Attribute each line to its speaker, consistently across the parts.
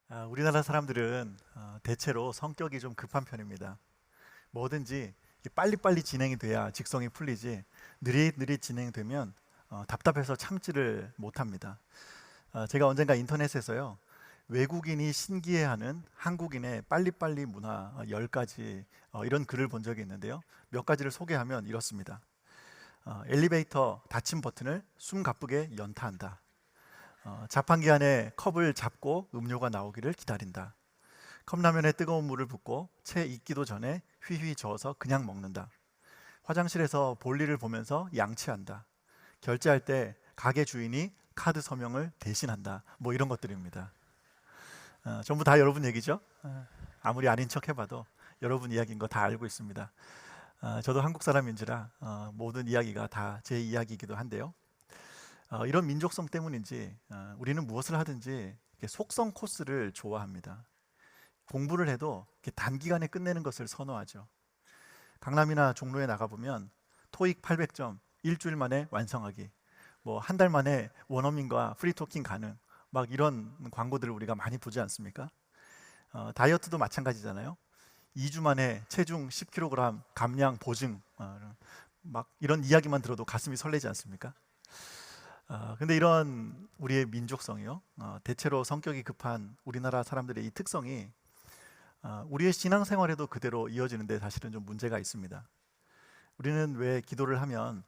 Speaker 1: 우리나라 사람들은 대체로 성격이 좀 급한 편입니다. 뭐든지 이게 빨리빨리 진행이 돼야 직성이 풀리지 느릿느릿 진행되면 답답해서 참지를 못합니다. 제가 언젠가 인터넷에서요, 외국인이 신기해하는 한국인의 빨리빨리 문화 10가지 이런 글을 본 적이 있는데요. 몇 가지를 소개하면 이렇습니다. 엘리베이터 닫힘 버튼을 숨 가쁘게 연타한다. 자판기 안에 컵을 잡고 음료가 나오기를 기다린다. 컵라면에 뜨거운 물을 붓고 채 익기도 전에 휘휘 저어서 그냥 먹는다. 화장실에서 볼일을 보면서 양치한다. 결제할 때 가게 주인이 카드 서명을 대신한다. 뭐 이런 것들입니다. 전부 다 여러분 얘기죠? 아무리 아닌 척 해봐도 여러분 이야기인 거 다 알고 있습니다. 저도 한국 사람인지라 모든 이야기가 다 제 이야기이기도 한데요. 이런 민족성 때문인지 우리는 무엇을 하든지 이렇게 속성 코스를 좋아합니다. 공부를 해도 이렇게 단기간에 끝내는 것을 선호하죠. 강남이나 종로에 나가보면 토익 800점 일주일 만에 완성하기, 뭐 한 달 만에 원어민과 프리토킹 가능, 막 이런 광고들을 우리가 많이 보지 않습니까? 다이어트도 마찬가지잖아요. 2주 만에 체중 10kg 감량 보증, 막 이런 이야기만 들어도 가슴이 설레지 않습니까? 근데 이런 우리의 민족성이요, 대체로 성격이 급한 우리나라 사람들의 이 특성이 우리의 신앙생활에도 그대로 이어지는데 사실은 좀 문제가 있습니다. 우리는 왜 기도를 하면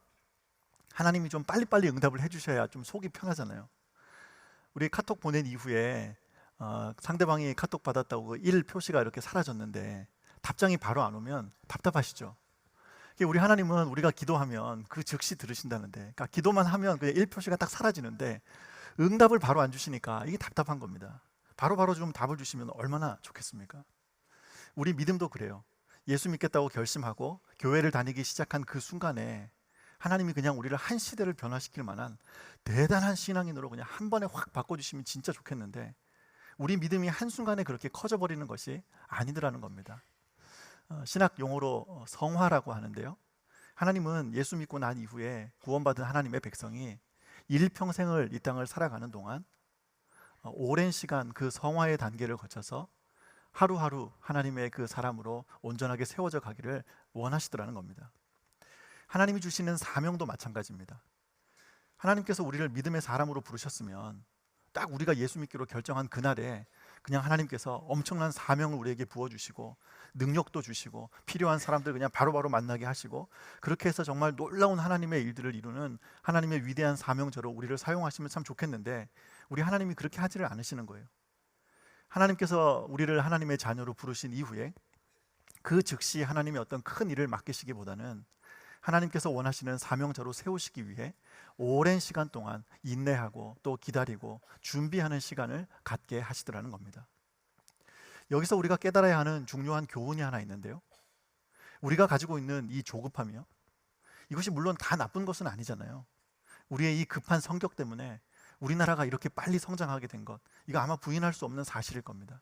Speaker 1: 하나님이 좀 빨리빨리 응답을 해주셔야 좀 속이 편하잖아요. 우리 카톡 보낸 이후에 상대방이 카톡 받았다고 그 일 표시가 이렇게 사라졌는데 답장이 바로 안 오면 답답하시죠? 우리 하나님은 우리가 기도하면 그 즉시 들으신다는데, 그러니까 기도만 하면 그냥 일 표시가 딱 사라지는데 응답을 바로 안 주시니까 이게 답답한 겁니다. 바로바로 좀 답을 주시면 얼마나 좋겠습니까? 우리 믿음도 그래요. 예수 믿겠다고 결심하고 교회를 다니기 시작한 그 순간에 하나님이 그냥 우리를 한 시대를 변화시킬 만한 대단한 신앙인으로 그냥 한 번에 확 바꿔주시면 진짜 좋겠는데, 우리 믿음이 한순간에 그렇게 커져버리는 것이 아니더라는 겁니다. 신학 용어로 성화라고 하는데요, 하나님은 예수 믿고 난 이후에 구원받은 하나님의 백성이 일평생을 이 땅을 살아가는 동안 오랜 시간 그 성화의 단계를 거쳐서 하루하루 하나님의 그 사람으로 온전하게 세워져 가기를 원하시더라는 겁니다. 하나님이 주시는 사명도 마찬가지입니다. 하나님께서 우리를 믿음의 사람으로 부르셨으면 딱 우리가 예수 믿기로 결정한 그날에 그냥 하나님께서 엄청난 사명을 우리에게 부어주시고 능력도 주시고 필요한 사람들 그냥 바로바로 만나게 하시고, 그렇게 해서 정말 놀라운 하나님의 일들을 이루는 하나님의 위대한 사명자로 우리를 사용하시면 참 좋겠는데, 우리 하나님이 그렇게 하지를 않으시는 거예요. 하나님께서 우리를 하나님의 자녀로 부르신 이후에 그 즉시 하나님의 어떤 큰 일을 맡기시기보다는 하나님께서 원하시는 사명자로 세우시기 위해 오랜 시간 동안 인내하고 또 기다리고 준비하는 시간을 갖게 하시더라는 겁니다. 여기서 우리가 깨달아야 하는 중요한 교훈이 하나 있는데요, 우리가 가지고 있는 이 조급함이요, 이것이 물론 다 나쁜 것은 아니잖아요. 우리의 이 급한 성격 때문에 우리나라가 이렇게 빨리 성장하게 된 것, 이거 아마 부인할 수 없는 사실일 겁니다.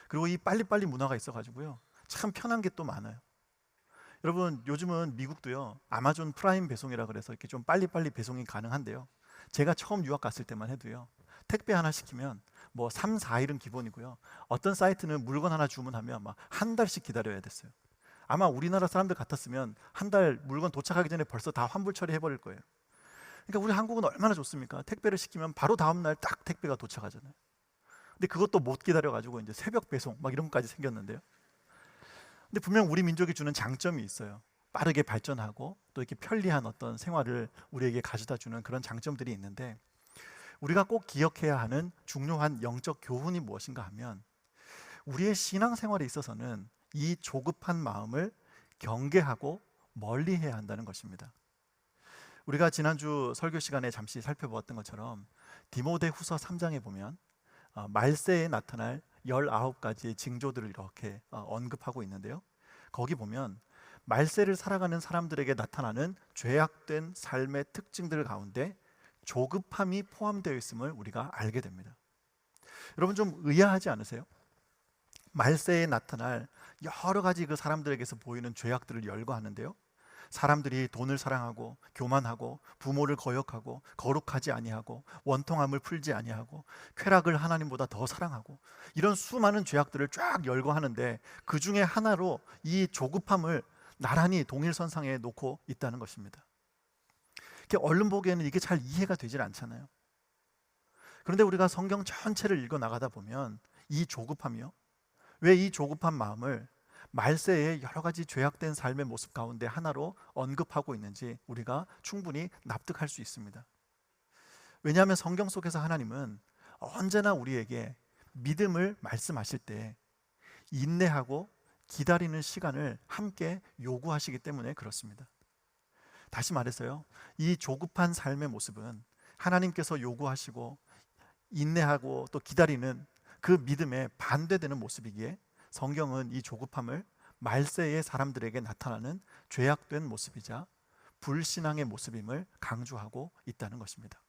Speaker 1: 그리고 이 빨리빨리 문화가 있어가지고요, 참 편한 게 또 많아요. 여러분, 요즘은 미국도요, 아마존 프라임 배송이라 그래서 이렇게 좀 빨리빨리 배송이 가능한데요, 제가 처음 유학 갔을 때만 해도요, 택배 하나 시키면 뭐 3, 4일은 기본이고요, 어떤 사이트는 물건 하나 주문하면 막 한 달씩 기다려야 됐어요. 아마 우리나라 사람들 같았으면 한 달 물건 도착하기 전에 벌써 다 환불 처리해버릴 거예요. 그러니까 우리 한국은 얼마나 좋습니까? 택배를 시키면 바로 다음 날 딱 택배가 도착하잖아요. 근데 그것도 못 기다려가지고 이제 새벽 배송 막 이런 것까지 생겼는데요. 근데 분명 우리 민족이 주는 장점이 있어요. 빠르게 발전하고 또 이렇게 편리한 어떤 생활을 우리에게 가져다 주는 그런 장점들이 있는데, 우리가 꼭 기억해야 하는 중요한 영적 교훈이 무엇인가 하면, 우리의 신앙생활에 있어서는 이 조급한 마음을 경계하고 멀리해야 한다는 것입니다. 우리가 지난주 설교 시간에 잠시 살펴보았던 것처럼 디모데후서 3장에 보면 말세에 나타날 19가지의 징조들을 이렇게 언급하고 있는데요, 거기 보면 말세를 살아가는 사람들에게 나타나는 죄악된 삶의 특징들 가운데 조급함이 포함되어 있음을 우리가 알게 됩니다. 여러분, 좀 의아하지 않으세요? 말세에 나타날 여러 가지 그 사람들에게서 보이는 죄악들을 열거하는데요, 사람들이 돈을 사랑하고 교만하고 부모를 거역하고 거룩하지 아니하고 원통함을 풀지 아니하고 쾌락을 하나님보다 더 사랑하고 이런 수많은 죄악들을 쫙 열거하는데 그 중에 하나로 이 조급함을 나란히 동일선상에 놓고 있다는 것입니다. 이렇게 얼른 보기에는 이게 잘 이해가 되질 않잖아요. 그런데 우리가 성경 전체를 읽어 나가다 보면 이 조급함이요, 왜 이 조급한 마음을 말세의 여러 가지 죄악된 삶의 모습 가운데 하나로 언급하고 있는지 우리가 충분히 납득할 수 있습니다. 왜냐하면 성경 속에서 하나님은 언제나 우리에게 믿음을 말씀하실 때 인내하고 기다리는 시간을 함께 요구하시기 때문에 그렇습니다. 다시 말해서요, 이 조급한 삶의 모습은 하나님께서 요구하시고 인내하고 또 기다리는 그 믿음에 반대되는 모습이기에 성경은 이 조급함을 말세의 사람들에게 나타나는 죄악된 모습이자 불신앙의 모습임을 강조하고 있다는 것입니다.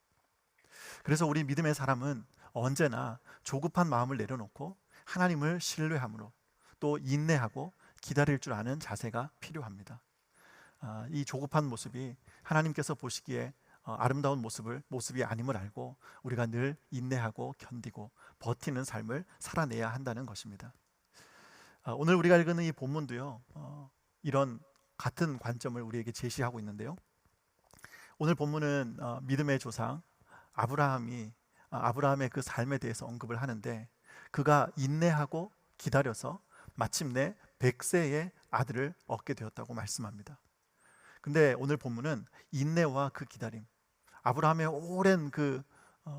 Speaker 1: 그래서 우리 믿음의 사람은 언제나 조급한 마음을 내려놓고 하나님을 신뢰함으로 또 인내하고 기다릴 줄 아는 자세가 필요합니다. 이 조급한 모습이 하나님께서 보시기에 아름다운 모습이 아님을 알고 우리가 늘 인내하고 견디고 버티는 삶을 살아내야 한다는 것입니다. 오늘 우리가 읽는 이 본문도요, 이런 같은 관점을 우리에게 제시하고 있는데요. 오늘 본문은 믿음의 조상 아브라함의 그 삶에 대해서 언급을 하는데, 그가 인내하고 기다려서 마침내 100세의 아들을 얻게 되었다고 말씀합니다. 근데 오늘 본문은 인내와 그 기다림, 아브라함의 오랜 그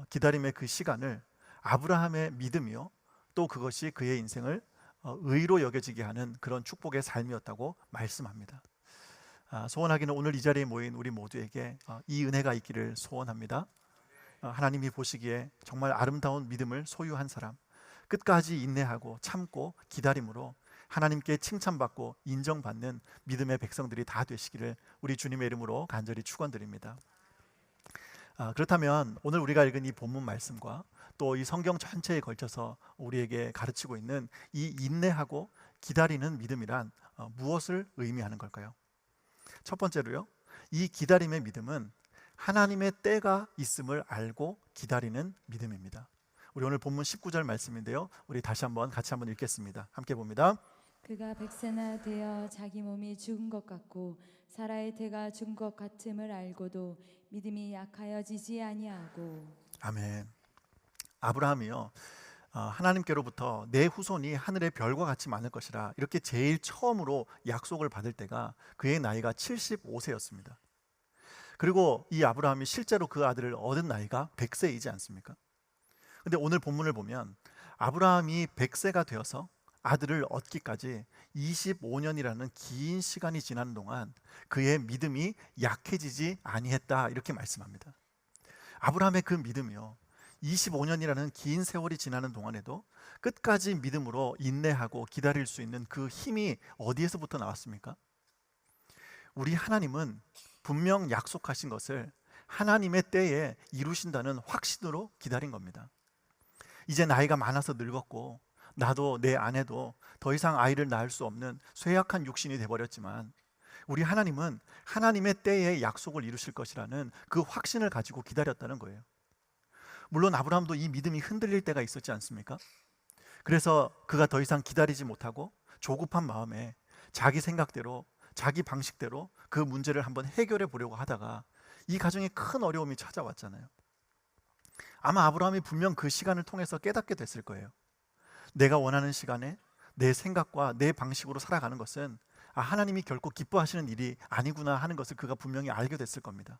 Speaker 1: 기다림의 그 시간을 아브라함의 믿음이요, 또 그것이 그의 인생을 의로 여겨지게 하는 그런 축복의 삶이었다고 말씀합니다. 소원하기는 오늘 이 자리에 모인 우리 모두에게 이 은혜가 있기를 소원합니다. 하나님이 보시기에 정말 아름다운 믿음을 소유한 사람, 끝까지 인내하고 참고 기다림으로 하나님께 칭찬받고 인정받는 믿음의 백성들이 다 되시기를 우리 주님의 이름으로 간절히 축원드립니다. 그렇다면 오늘 우리가 읽은 이 본문 말씀과 또 이 성경 전체에 걸쳐서 우리에게 가르치고 있는 이 인내하고 기다리는 믿음이란 무엇을 의미하는 걸까요? 첫 번째로요, 이 기다림의 믿음은 하나님의 때가 있음을 알고 기다리는 믿음입니다. 우리 오늘 본문 19절 말씀인데요, 우리 다시 한번 같이 한번 읽겠습니다. 함께 봅니다.
Speaker 2: 그가 100세나 되어 자기 몸이 죽은 것 같고 사라의 태가 죽은 것 같음을 알고도 믿음이 약하여지지 아니하고.
Speaker 1: 아멘. 아브라함이요, 하나님께로부터 내 후손이 하늘의 별과 같이 많을 것이라 이렇게 제일 처음으로 약속을 받을 때가 그의 나이가 75세였습니다. 그리고 이 아브라함이 실제로 그 아들을 얻은 나이가 100세이지 않습니까? 근데 오늘 본문을 보면 아브라함이 100세가 되어서 아들을 얻기까지 25년이라는 긴 시간이 지나는 동안 그의 믿음이 약해지지 아니했다, 이렇게 말씀합니다. 아브라함의 그 믿음이요, 25년이라는 긴 세월이 지나는 동안에도 끝까지 믿음으로 인내하고 기다릴 수 있는 그 힘이 어디에서부터 나왔습니까? 우리 하나님은 분명 약속하신 것을 하나님의 때에 이루신다는 확신으로 기다린 겁니다. 이제 나이가 많아서 늙었고 나도 내 아내도 더 이상 아이를 낳을 수 없는 쇠약한 육신이 되어버렸지만 우리 하나님은 하나님의 때에 약속을 이루실 것이라는 그 확신을 가지고 기다렸다는 거예요. 물론 아브라함도 이 믿음이 흔들릴 때가 있었지 않습니까? 그래서 그가 더 이상 기다리지 못하고 조급한 마음에 자기 생각대로 자기 방식대로 그 문제를 한번 해결해 보려고 하다가 이 가정에 큰 어려움이 찾아왔잖아요. 아마 아브라함이 분명 그 시간을 통해서 깨닫게 됐을 거예요. 내가 원하는 시간에 내 생각과 내 방식으로 살아가는 것은 하나님이 결코 기뻐하시는 일이 아니구나 하는 것을 그가 분명히 알게 됐을 겁니다.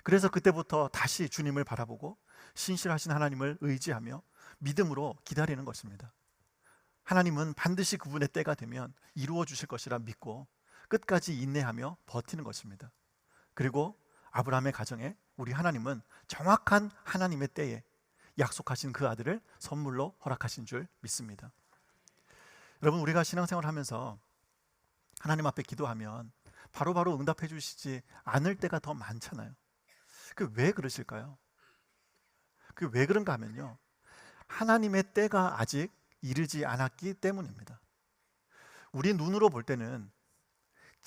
Speaker 1: 그래서 그때부터 다시 주님을 바라보고 신실하신 하나님을 의지하며 믿음으로 기다리는 것입니다. 하나님은 반드시 그분의 때가 되면 이루어 주실 것이라 믿고 끝까지 인내하며 버티는 것입니다. 그리고 아브라함의 가정에 우리 하나님은 정확한 하나님의 때에 약속하신 그 아들을 선물로 허락하신 줄 믿습니다. 여러분, 우리가 신앙생활을 하면서 하나님 앞에 기도하면 바로바로 응답해 주시지 않을 때가 더 많잖아요. 그 왜 그러실까요? 그 왜 그런가 하면요, 하나님의 때가 아직 이르지 않았기 때문입니다. 우리 눈으로 볼 때는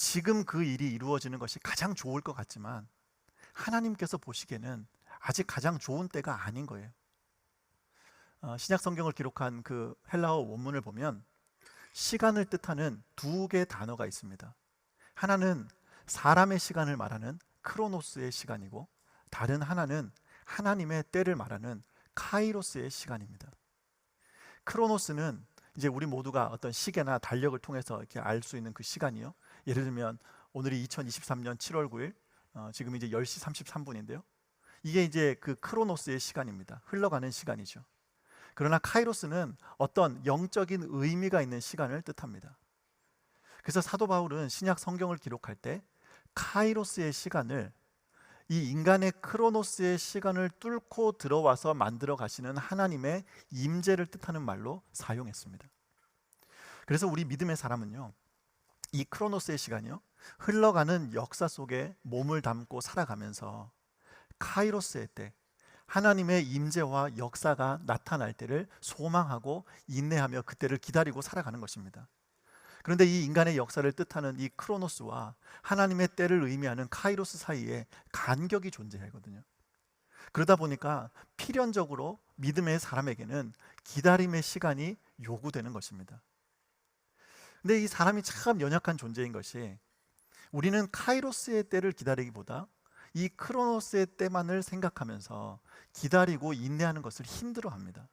Speaker 1: 지금 그 일이 이루어지는 것이 가장 좋을 것 같지만 하나님께서 보시기에는 아직 가장 좋은 때가 아닌 거예요. 신약 성경을 기록한 그 헬라어 원문을 보면 시간을 뜻하는 두 개의 단어가 있습니다. 하나는 사람의 시간을 말하는 크로노스의 시간이고, 다른 하나는 하나님의 때를 말하는 카이로스의 시간입니다. 크로노스는 이제 우리 모두가 어떤 시계나 달력을 통해서 이렇게 알 수 있는 그 시간이요. 예를 들면 오늘이 2023년 7월 9일, 지금 이제 10시 33분인데요. 이게 이제 그 크로노스의 시간입니다. 흘러가는 시간이죠. 그러나 카이로스는 어떤 영적인 의미가 있는 시간을 뜻합니다. 그래서 사도 바울은 신약 성경을 기록할 때 카이로스의 시간을 이 인간의 크로노스의 시간을 뚫고 들어와서 만들어 가시는 하나님의 임재를 뜻하는 말로 사용했습니다. 그래서 우리 믿음의 사람은요, 이 크로노스의 시간이요, 흘러가는 역사 속에 몸을 담고 살아가면서 카이로스의 때, 하나님의 임재와 역사가 나타날 때를 소망하고 인내하며 그때를 기다리고 살아가는 것입니다. 그런데 이 인간의 역사를 뜻하는 이 크로노스와 하나님의 때를 의미하는 카이로스 사이에 간격이 존재하거든요. 그러다 보니까 필연적으로 믿음의 사람에게는 기다림의 시간이 요구되는 것입니다. 근데 이 사람이 참 연약한 존재인 것이, 우리는 카이로스의 때를 기다리기보다 이 크로노스의 때만을 생각하면서 기다리고 인내하는 것을 힘들어합니다.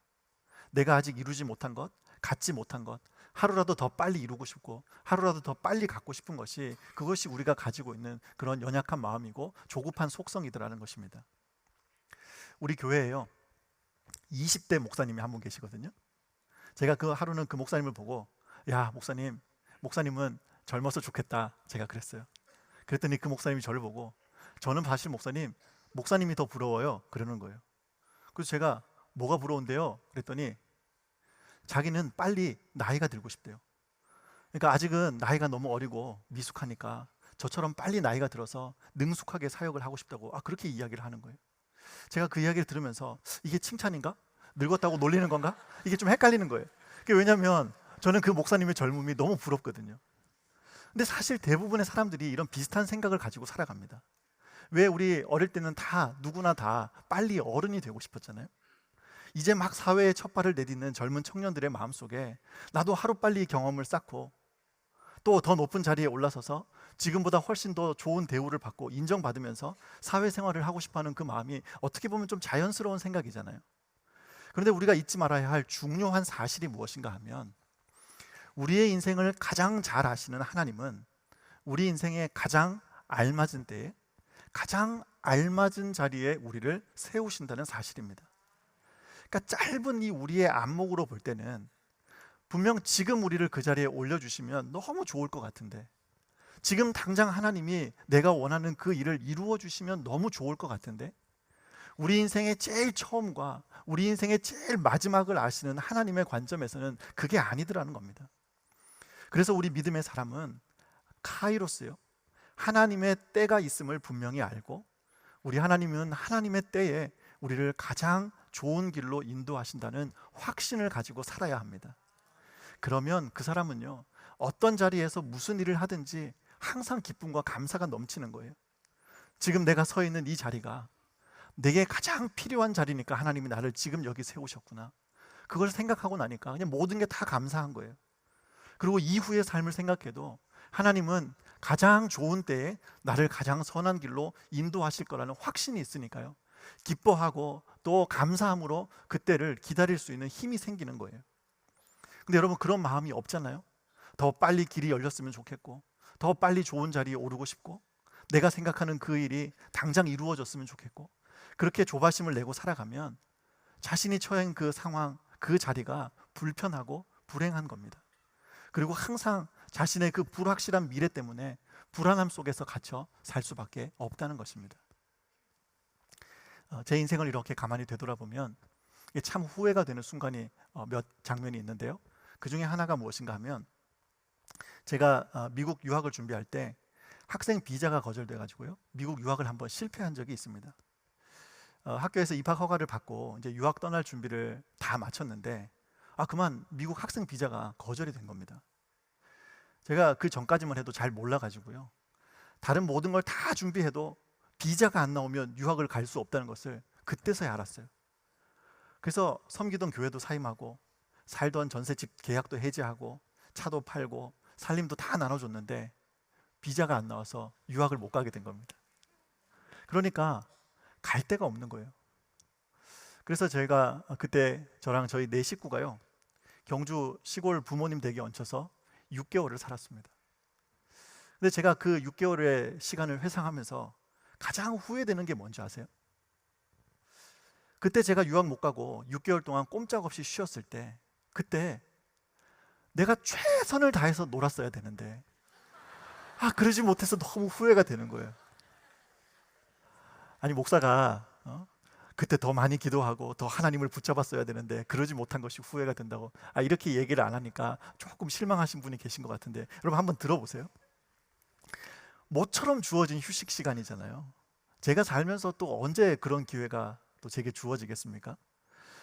Speaker 1: 내가 아직 이루지 못한 것, 갖지 못한 것, 하루라도 더 빨리 이루고 싶고 하루라도 더 빨리 갖고 싶은 것이, 그것이 우리가 가지고 있는 그런 연약한 마음이고 조급한 속성이더라는 것입니다. 우리 교회에요, 20대 목사님이 한 분 계시거든요. 제가 그 하루는 그 목사님을 보고, 야 목사님은 젊어서 좋겠다, 제가 그랬어요. 그랬더니 그 목사님이 저를 보고, 저는 사실 목사님이 더 부러워요, 그러는 거예요. 그래서 제가 뭐가 부러운데요? 그랬더니 자기는 빨리 나이가 들고 싶대요. 그러니까 아직은 나이가 너무 어리고 미숙하니까 저처럼 빨리 나이가 들어서 능숙하게 사역을 하고 싶다고, 그렇게 이야기를 하는 거예요. 제가 그 이야기를 들으면서 이게 칭찬인가? 늙었다고 놀리는 건가? 이게 좀 헷갈리는 거예요. 왜냐하면 저는 그 목사님의 젊음이 너무 부럽거든요. 근데 사실 대부분의 사람들이 이런 비슷한 생각을 가지고 살아갑니다. 왜 우리 어릴 때는 누구나 다 빨리 어른이 되고 싶었잖아요. 이제 막 사회에 첫 발을 내딛는 젊은 청년들의 마음속에 나도 하루빨리 경험을 쌓고 또 더 높은 자리에 올라서서 지금보다 훨씬 더 좋은 대우를 받고 인정받으면서 사회생활을 하고 싶어하는 그 마음이 어떻게 보면 좀 자연스러운 생각이잖아요. 그런데 우리가 잊지 말아야 할 중요한 사실이 무엇인가 하면, 우리의 인생을 가장 잘 아시는 하나님은 우리 인생에 가장 알맞은 때에 가장 알맞은 자리에 우리를 세우신다는 사실입니다. 그러니까 짧은 이 우리의 안목으로 볼 때는 분명 지금 우리를 그 자리에 올려주시면 너무 좋을 것 같은데, 지금 당장 하나님이 내가 원하는 그 일을 이루어 주시면 너무 좋을 것 같은데, 우리 인생의 제일 처음과 우리 인생의 제일 마지막을 아시는 하나님의 관점에서는 그게 아니더라는 겁니다. 그래서 우리 믿음의 사람은 카이로스요, 하나님의 때가 있음을 분명히 알고, 우리 하나님은 하나님의 때에 우리를 가장 좋은 길로 인도하신다는 확신을 가지고 살아야 합니다. 그러면 그 사람은요, 어떤 자리에서 무슨 일을 하든지 항상 기쁨과 감사가 넘치는 거예요. 지금 내가 서 있는 이 자리가 내게 가장 필요한 자리니까 하나님이 나를 지금 여기 세우셨구나, 그걸 생각하고 나니까 그냥 모든 게 다 감사한 거예요. 그리고 이후의 삶을 생각해도 하나님은 가장 좋은 때에 나를 가장 선한 길로 인도하실 거라는 확신이 있으니까요, 기뻐하고 또 감사함으로 그때를 기다릴 수 있는 힘이 생기는 거예요. 근데 여러분, 그런 마음이 없잖아요. 더 빨리 길이 열렸으면 좋겠고, 더 빨리 좋은 자리에 오르고 싶고, 내가 생각하는 그 일이 당장 이루어졌으면 좋겠고, 그렇게 조바심을 내고 살아가면 자신이 처한 그 상황, 그 자리가 불편하고 불행한 겁니다. 그리고 항상 자신의 그 불확실한 미래 때문에 불안함 속에서 갇혀 살 수밖에 없다는 것입니다. 제 인생을 이렇게 가만히 되돌아보면 이게 참 후회가 되는 순간이 몇 장면이 있는데요. 그 중에 하나가 무엇인가 하면, 제가 미국 유학을 준비할 때 학생 비자가 거절돼 가지고요, 미국 유학을 한번 실패한 적이 있습니다. 학교에서 입학 허가를 받고 이제 유학 떠날 준비를 다 마쳤는데 그만 미국 학생 비자가 거절이 된 겁니다. 제가 그 전까지만 해도 잘 몰라가지고요, 다른 모든 걸 다 준비해도 비자가 안 나오면 유학을 갈 수 없다는 것을 그때서야 알았어요. 그래서 섬기던 교회도 사임하고 살던 전세집 계약도 해지하고 차도 팔고 살림도 다 나눠줬는데 비자가 안 나와서 유학을 못 가게 된 겁니다. 그러니까 갈 데가 없는 거예요. 그래서 제가 그때 저랑 저희 네 식구가요, 경주 시골 부모님 댁에 얹혀서 6개월을 살았습니다. 근데 제가 그 6개월의 시간을 회상하면서 가장 후회되는 게 뭔지 아세요? 그때 제가 유학 못 가고 6개월 동안 꼼짝없이 쉬었을 때, 그때 내가 최선을 다해서 놀았어야 되는데 그러지 못해서 너무 후회가 되는 거예요. 아니, 목사가 그때 더 많이 기도하고 더 하나님을 붙잡았어야 되는데 그러지 못한 것이 후회가 된다고 이렇게 얘기를 안 하니까 조금 실망하신 분이 계신 것 같은데, 여러분 한번 들어보세요. 모처럼 주어진 휴식 시간이잖아요. 제가 살면서 또 언제 그런 기회가 또 제게 주어지겠습니까?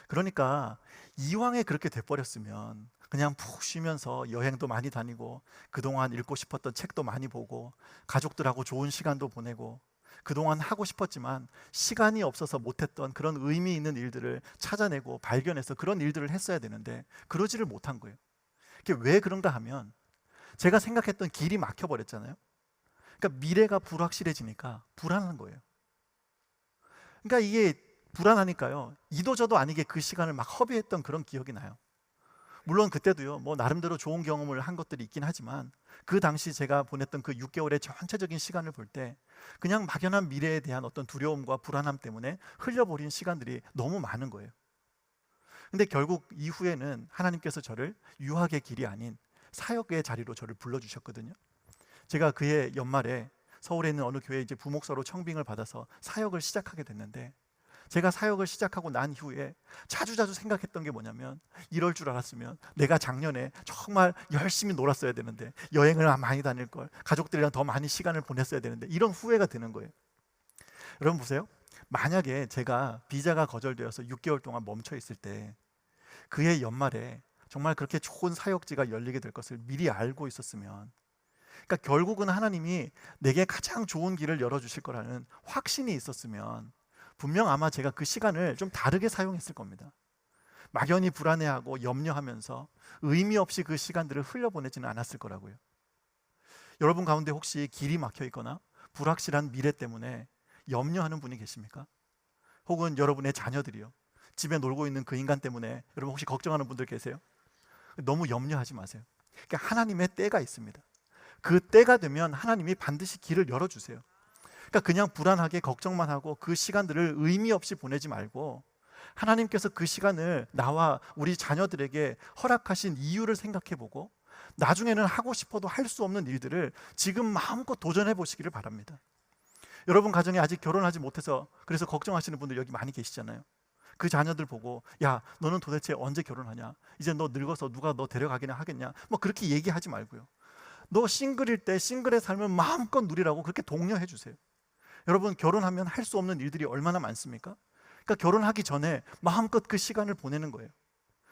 Speaker 1: 그러니까 이왕에 그렇게 돼버렸으면 그냥 푹 쉬면서 여행도 많이 다니고 그동안 읽고 싶었던 책도 많이 보고 가족들하고 좋은 시간도 보내고 그동안 하고 싶었지만 시간이 없어서 못했던 그런 의미 있는 일들을 찾아내고 발견해서 그런 일들을 했어야 되는데 그러지를 못한 거예요. 이게 왜 그런가 하면 제가 생각했던 길이 막혀버렸잖아요. 그러니까 미래가 불확실해지니까 불안한 거예요. 그러니까 이게 불안하니까요, 이도저도 아니게 그 시간을 막 허비했던 그런 기억이 나요. 물론 그때도요, 뭐 나름대로 좋은 경험을 한 것들이 있긴 하지만 그 당시 제가 보냈던 그 6개월의 전체적인 시간을 볼 때 그냥 막연한 미래에 대한 어떤 두려움과 불안함 때문에 흘려버린 시간들이 너무 많은 거예요. 근데 결국 이후에는 하나님께서 저를 유학의 길이 아닌 사역의 자리로 저를 불러주셨거든요. 제가 그해 연말에 서울에 있는 어느 교회에 이제 부목사로 청빙을 받아서 사역을 시작하게 됐는데, 제가 사역을 시작하고 난 이후에 자주자주 생각했던 게 뭐냐면, 이럴 줄 알았으면 내가 작년에 정말 열심히 놀았어야 되는데, 여행을 많이 다닐 걸, 가족들이랑 더 많이 시간을 보냈어야 되는데, 이런 후회가 드는 거예요. 여러분 보세요. 만약에 제가 비자가 거절되어서 6개월 동안 멈춰 있을 때 그해 연말에 정말 그렇게 좋은 사역지가 열리게 될 것을 미리 알고 있었으면, 그러니까 결국은 하나님이 내게 가장 좋은 길을 열어주실 거라는 확신이 있었으면 분명 아마 제가 그 시간을 좀 다르게 사용했을 겁니다. 막연히 불안해하고 염려하면서 의미 없이 그 시간들을 흘려보내지는 않았을 거라고요. 여러분 가운데 혹시 길이 막혀 있거나 불확실한 미래 때문에 염려하는 분이 계십니까? 혹은 여러분의 자녀들이요, 집에 놀고 있는 그 인간 때문에 여러분 혹시 걱정하는 분들 계세요? 너무 염려하지 마세요. 그러니까 하나님의 때가 있습니다. 그 때가 되면 하나님이 반드시 길을 열어주세요. 그러니까 그냥 불안하게 걱정만 하고 그 시간들을 의미 없이 보내지 말고, 하나님께서 그 시간을 나와 우리 자녀들에게 허락하신 이유를 생각해보고 나중에는 하고 싶어도 할 수 없는 일들을 지금 마음껏 도전해 보시기를 바랍니다. 여러분 가정에 아직 결혼하지 못해서 그래서 걱정하시는 분들 여기 많이 계시잖아요. 그 자녀들 보고 야, 너는 도대체 언제 결혼하냐, 이제 너 늙어서 누가 너 데려가기나 하겠냐, 뭐 그렇게 얘기하지 말고요, 너 싱글일 때 싱글의 삶을 마음껏 누리라고 그렇게 독려해 주세요. 여러분 결혼하면 할 수 없는 일들이 얼마나 많습니까? 그러니까 결혼하기 전에 마음껏 그 시간을 보내는 거예요.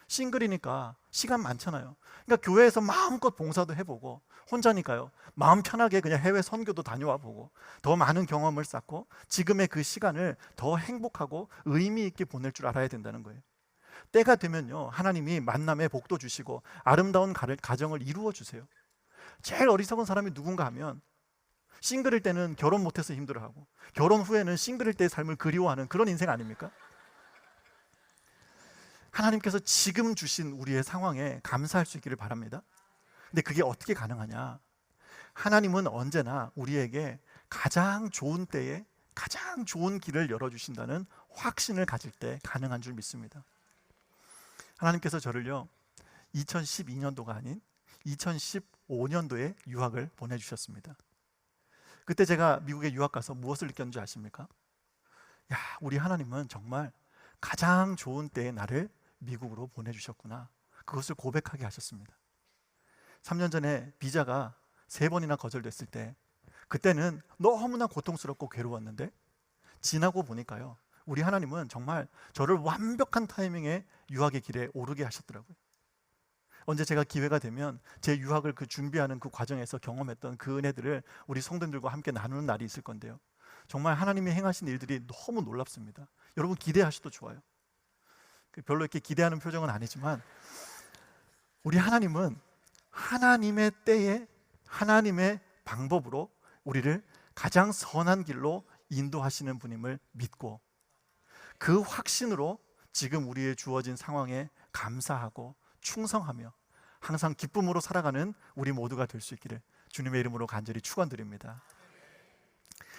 Speaker 1: 싱글이니까 시간 많잖아요. 그러니까 교회에서 마음껏 봉사도 해보고, 혼자니까요 마음 편하게 그냥 해외 선교도 다녀와 보고 더 많은 경험을 쌓고 지금의 그 시간을 더 행복하고 의미 있게 보낼 줄 알아야 된다는 거예요. 때가 되면요 하나님이 만남의 복도 주시고 아름다운 가정을 이루어 주세요. 제일 어리석은 사람이 누군가 하면 싱글일 때는 결혼 못해서 힘들어하고 결혼 후에는 싱글일 때의 삶을 그리워하는 그런 인생 아닙니까? 하나님께서 지금 주신 우리의 상황에 감사할 수 있기를 바랍니다. 근데 그게 어떻게 가능하냐? 하나님은 언제나 우리에게 가장 좋은 때에 가장 좋은 길을 열어주신다는 확신을 가질 때 가능한 줄 믿습니다. 하나님께서 저를요 2012년도가 아닌 2015년도에 유학을 보내주셨습니다. 그때 제가 미국에 유학 가서 무엇을 느꼈는지 아십니까? 야, 우리 하나님은 정말 가장 좋은 때에 나를 미국으로 보내주셨구나, 그것을 고백하게 하셨습니다. 3년 전에 비자가 3번이나 거절됐을 때 그때는 너무나 고통스럽고 괴로웠는데, 지나고 보니까요 우리 하나님은 정말 저를 완벽한 타이밍에 유학의 길에 오르게 하셨더라고요. 언제 제가 기회가 되면 제 유학을 그 준비하는 그 과정에서 경험했던 그 은혜들을 우리 성도들과 함께 나누는 날이 있을 건데요. 정말 하나님이 행하신 일들이 너무 놀랍습니다. 여러분 기대하셔도 좋아요. 별로 이렇게 기대하는 표정은 아니지만 우리 하나님은 하나님의 때에 하나님의 방법으로 우리를 가장 선한 길로 인도하시는 분임을 믿고 그 확신으로 지금 우리의 주어진 상황에 감사하고 충성하며 항상 기쁨으로 살아가는 우리 모두가 될 수 있기를 주님의 이름으로 간절히 축원드립니다.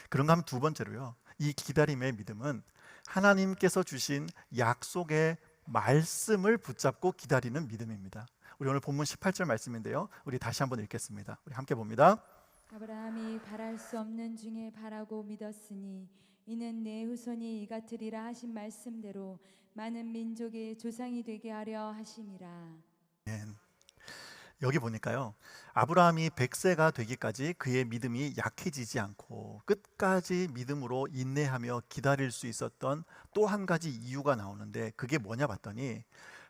Speaker 1: 그런가 하면 두 번째로요, 이 기다림의 믿음은 하나님께서 주신 약속의 말씀을 붙잡고 기다리는 믿음입니다. 우리 오늘 본문 18절 말씀인데요, 우리 다시 한번 읽겠습니다. 우리 함께 봅니다.
Speaker 2: 아브라함이 바랄 수 없는 중에 바라고 믿었으니 이는 내 후손이 이같으리라 하신 말씀대로 많은 민족의 조상이 되게 하려 하심이라.
Speaker 1: 여기 보니까요, 아브라함이 100세가 되기까지 그의 믿음이 약해지지 않고 끝까지 믿음으로 인내하며 기다릴 수 있었던 또 한 가지 이유가 나오는데, 그게 뭐냐 봤더니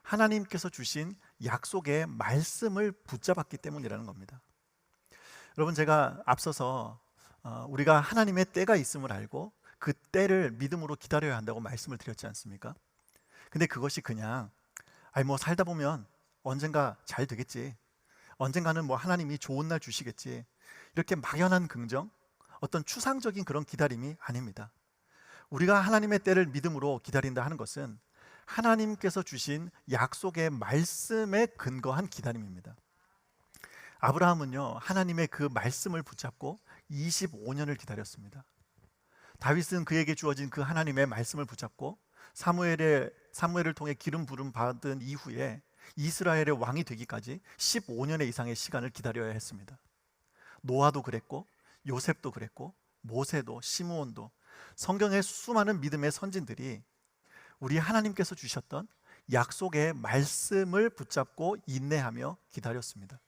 Speaker 1: 하나님께서 주신 약속의 말씀을 붙잡았기 때문이라는 겁니다. 여러분, 제가 앞서서 우리가 하나님의 때가 있음을 알고 그 때를 믿음으로 기다려야 한다고 말씀을 드렸지 않습니까? 근데 그것이 그냥 뭐 살다 보면 언젠가 잘 되겠지, 언젠가는 뭐 하나님이 좋은 날 주시겠지, 이렇게 막연한 긍정, 어떤 추상적인 그런 기다림이 아닙니다. 우리가 하나님의 때를 믿음으로 기다린다 하는 것은 하나님께서 주신 약속의 말씀에 근거한 기다림입니다. 아브라함은요, 하나님의 그 말씀을 붙잡고 25년을 기다렸습니다. 다윗은 그에게 주어진 그 하나님의 말씀을 붙잡고 사무엘을 통해 기름 부름 받은 이후에 이스라엘의 왕이 되기까지 15년의 이상의 시간을 기다려야 했습니다. 노아도 그랬고 요셉도 그랬고 모세도 시므온도, 성경의 수많은 믿음의 선진들이 우리 하나님께서 주셨던 약속의 말씀을 붙잡고 인내하며 기다렸습니다.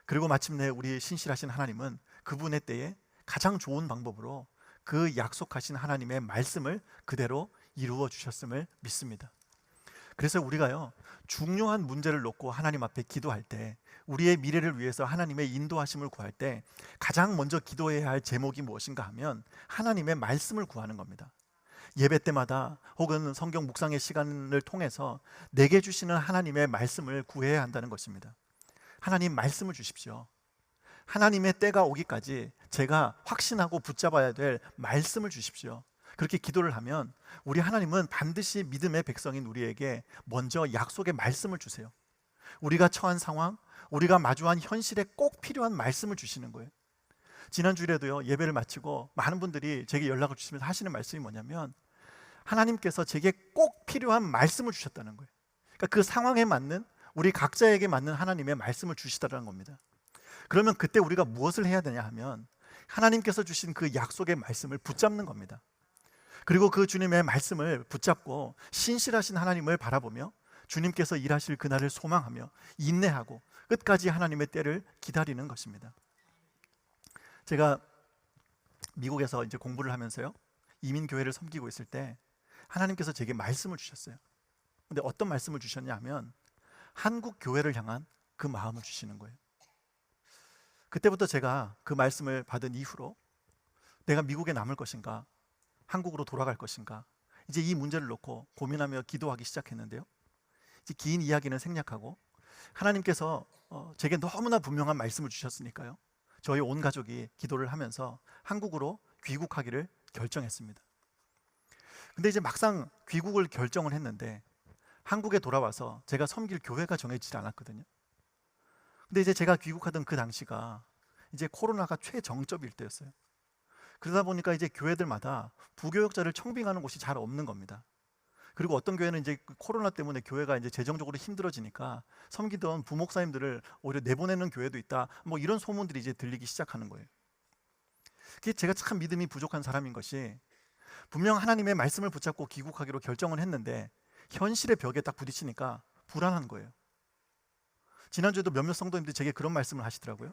Speaker 1: 그리고 마침내 우리 신실하신 하나님은 그분의 때에 가장 좋은 방법으로 그 약속하신 하나님의 말씀을 그대로 이루어 주셨음을 믿습니다. 그래서 우리가요, 중요한 문제를 놓고 하나님 앞에 기도할 때, 우리의 미래를 위해서 하나님의 인도하심을 구할 때 가장 먼저 기도해야 할 제목이 무엇인가 하면 하나님의 말씀을 구하는 겁니다. 예배 때마다 혹은 성경 묵상의 시간을 통해서 내게 주시는 하나님의 말씀을 구해야 한다는 것입니다. 하나님 말씀을 주십시오. 하나님의 때가 오기까지 제가 확신하고 붙잡아야 될 말씀을 주십시오. 그렇게 기도를 하면 우리 하나님은 반드시 믿음의 백성인 우리에게 먼저 약속의 말씀을 주세요. 우리가 처한 상황, 우리가 마주한 현실에 꼭 필요한 말씀을 주시는 거예요. 지난주에도요, 예배를 마치고 많은 분들이 제게 연락을 주시면서 하시는 말씀이 뭐냐면 하나님께서 제게 꼭 필요한 말씀을 주셨다는 거예요. 그러니까 그 상황에 맞는, 우리 각자에게 맞는 하나님의 말씀을 주시다라는 겁니다. 그러면 그때 우리가 무엇을 해야 되냐 하면 하나님께서 주신 그 약속의 말씀을 붙잡는 겁니다. 그리고 그 주님의 말씀을 붙잡고 신실하신 하나님을 바라보며 주님께서 일하실 그날을 소망하며 인내하고 끝까지 하나님의 때를 기다리는 것입니다. 제가 미국에서 이제 공부를 하면서요, 이민교회를 섬기고 있을 때 하나님께서 제게 말씀을 주셨어요. 근데 어떤 말씀을 주셨냐 하면 한국 교회를 향한 그 마음을 주시는 거예요. 그때부터 제가 그 말씀을 받은 이후로 내가 미국에 남을 것인가, 한국으로 돌아갈 것인가, 이제 이 문제를 놓고 고민하며 기도하기 시작했는데요, 이제 긴 이야기는 생략하고 하나님께서 제게 너무나 분명한 말씀을 주셨으니까요, 저희 온 가족이 기도를 하면서 한국으로 귀국하기를 결정했습니다. 근데 이제 막상 귀국을 결정을 했는데 한국에 돌아와서 제가 섬길 교회가 정해지지 않았거든요. 근데 이제 제가 귀국하던 그 당시가 이제 코로나가 최정점일 때였어요. 그러다 보니까 이제 교회들마다 부교역자를 청빙하는 곳이 잘 없는 겁니다. 그리고 어떤 교회는 이제 코로나 때문에 교회가 이제 재정적으로 힘들어지니까 섬기던 부목사님들을 오히려 내보내는 교회도 있다, 뭐 이런 소문들이 이제 들리기 시작하는 거예요. 그게 제가 참 믿음이 부족한 사람인 것이, 분명 하나님의 말씀을 붙잡고 귀국하기로 결정을 했는데 현실의 벽에 딱 부딪히니까 불안한 거예요. 지난주에도 몇몇 성도님들이 제게 그런 말씀을 하시더라고요.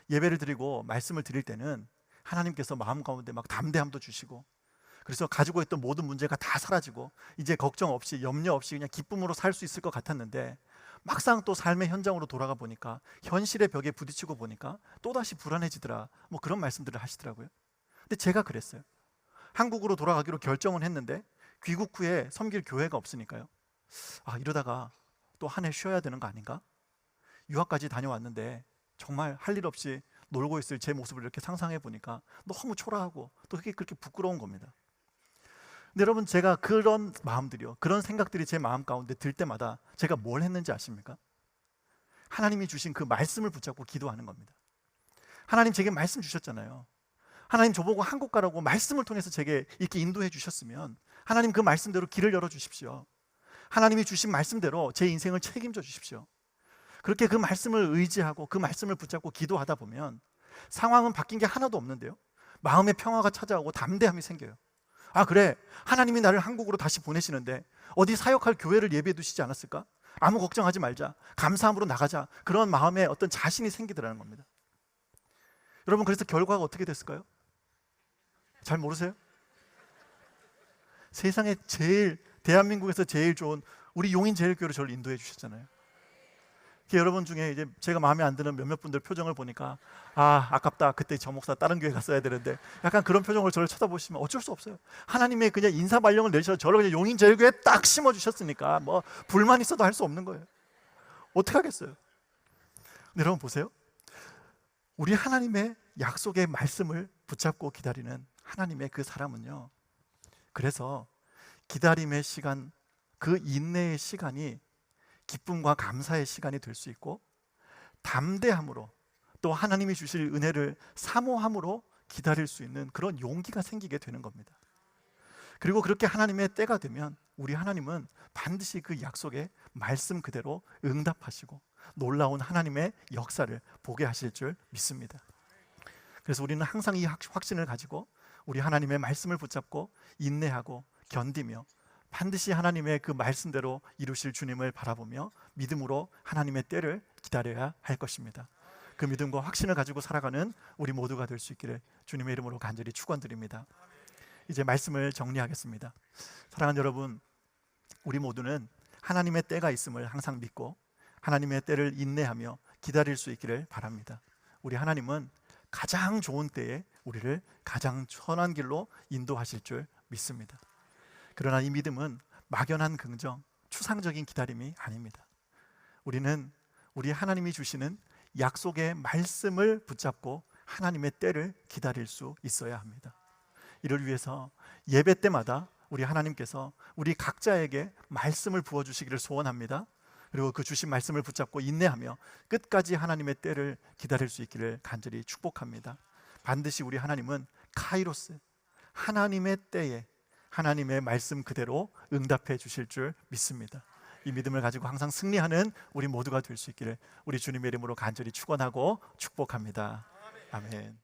Speaker 1: 예배를 드리고 말씀을 드릴 때는 하나님께서 마음 가운데 막 담대함도 주시고, 그래서 가지고 있던 모든 문제가 다 사라지고 이제 걱정 없이 염려 없이 그냥 기쁨으로 살 수 있을 것 같았는데 막상 또 삶의 현장으로 돌아가 보니까 현실의 벽에 부딪히고 보니까 또다시 불안해지더라. 뭐 그런 말씀들을 하시더라고요. 근데 제가 그랬어요. 한국으로 돌아가기로 결정은 했는데 귀국 후에 섬길 교회가 없으니까요. 이러다가 또 한 해 쉬어야 되는 거 아닌가? 유학까지 다녀왔는데 정말 할 일 없이 놀고 있을 제 모습을 이렇게 상상해 보니까 너무 초라하고 또 그렇게 부끄러운 겁니다. 근데 여러분, 제가 그런 마음들이요, 그런 생각들이 제 마음 가운데 들 때마다 제가 뭘 했는지 아십니까? 하나님이 주신 그 말씀을 붙잡고 기도하는 겁니다. 하나님 제게 말씀 주셨잖아요. 하나님 저보고 한국 가라고 말씀을 통해서 제게 이렇게 인도해 주셨으면 하나님 그 말씀대로 길을 열어 주십시오. 하나님이 주신 말씀대로 제 인생을 책임져 주십시오. 그렇게 그 말씀을 의지하고 그 말씀을 붙잡고 기도하다 보면 상황은 바뀐 게 하나도 없는데요, 마음의 평화가 찾아오고 담대함이 생겨요. 그래, 하나님이 나를 한국으로 다시 보내시는데 어디 사역할 교회를 예비해 두시지 않았을까? 아무 걱정하지 말자, 감사함으로 나가자, 그런 마음에 어떤 자신이 생기더라는 겁니다. 여러분, 그래서 결과가 어떻게 됐을까요? 잘 모르세요? 세상에 대한민국에서 제일 좋은 우리 용인제일교회로 저를 인도해 주셨잖아요. 여러분 중에 이제 제가 마음에 안 드는 몇몇 분들 표정을 보니까 아깝다, 그때 저 목사 다른 교회 갔어야 되는데, 약간 그런 표정으로 저를 쳐다보시면 어쩔 수 없어요. 하나님의 그냥 인사말령을 내셔서 저를 그냥 용인제일교회에 딱 심어주셨으니까 뭐 불만 있어도 할 수 없는 거예요. 어떻게 하겠어요? 근데 여러분 보세요, 우리 하나님의 약속의 말씀을 붙잡고 기다리는 하나님의 그 사람은요, 그래서 기다림의 시간, 그 인내의 시간이 기쁨과 감사의 시간이 될 수 있고, 담대함으로 또 하나님이 주실 은혜를 사모함으로 기다릴 수 있는 그런 용기가 생기게 되는 겁니다. 그리고 그렇게 하나님의 때가 되면 우리 하나님은 반드시 그 약속의 말씀 그대로 응답하시고 놀라운 하나님의 역사를 보게 하실 줄 믿습니다. 그래서 우리는 항상 이 확신을 가지고 우리 하나님의 말씀을 붙잡고 인내하고 견디며 반드시 하나님의 그 말씀대로 이루실 주님을 바라보며 믿음으로 하나님의 때를 기다려야 할 것입니다. 그 믿음과 확신을 가지고 살아가는 우리 모두가 될 수 있기를 주님의 이름으로 간절히 축원드립니다. 이제 말씀을 정리하겠습니다. 사랑하는 여러분, 우리 모두는 하나님의 때가 있음을 항상 믿고 하나님의 때를 인내하며 기다릴 수 있기를 바랍니다. 우리 하나님은 가장 좋은 때에 우리를 가장 선한 길로 인도하실 줄 믿습니다. 그러나 이 믿음은 막연한 긍정, 추상적인 기다림이 아닙니다. 우리는 우리 하나님이 주시는 약속의 말씀을 붙잡고 하나님의 때를 기다릴 수 있어야 합니다. 이를 위해서 예배 때마다 우리 하나님께서 우리 각자에게 말씀을 부어주시기를 소원합니다. 그리고 그 주신 말씀을 붙잡고 인내하며 끝까지 하나님의 때를 기다릴 수 있기를 간절히 축복합니다. 반드시 우리 하나님은 카이로스, 하나님의 때에 하나님의 말씀 그대로 응답해 주실 줄 믿습니다. 이 믿음을 가지고 항상 승리하는 우리 모두가 될 수 있기를 우리 주님의 이름으로 간절히 축원하고 축복합니다. 아멘.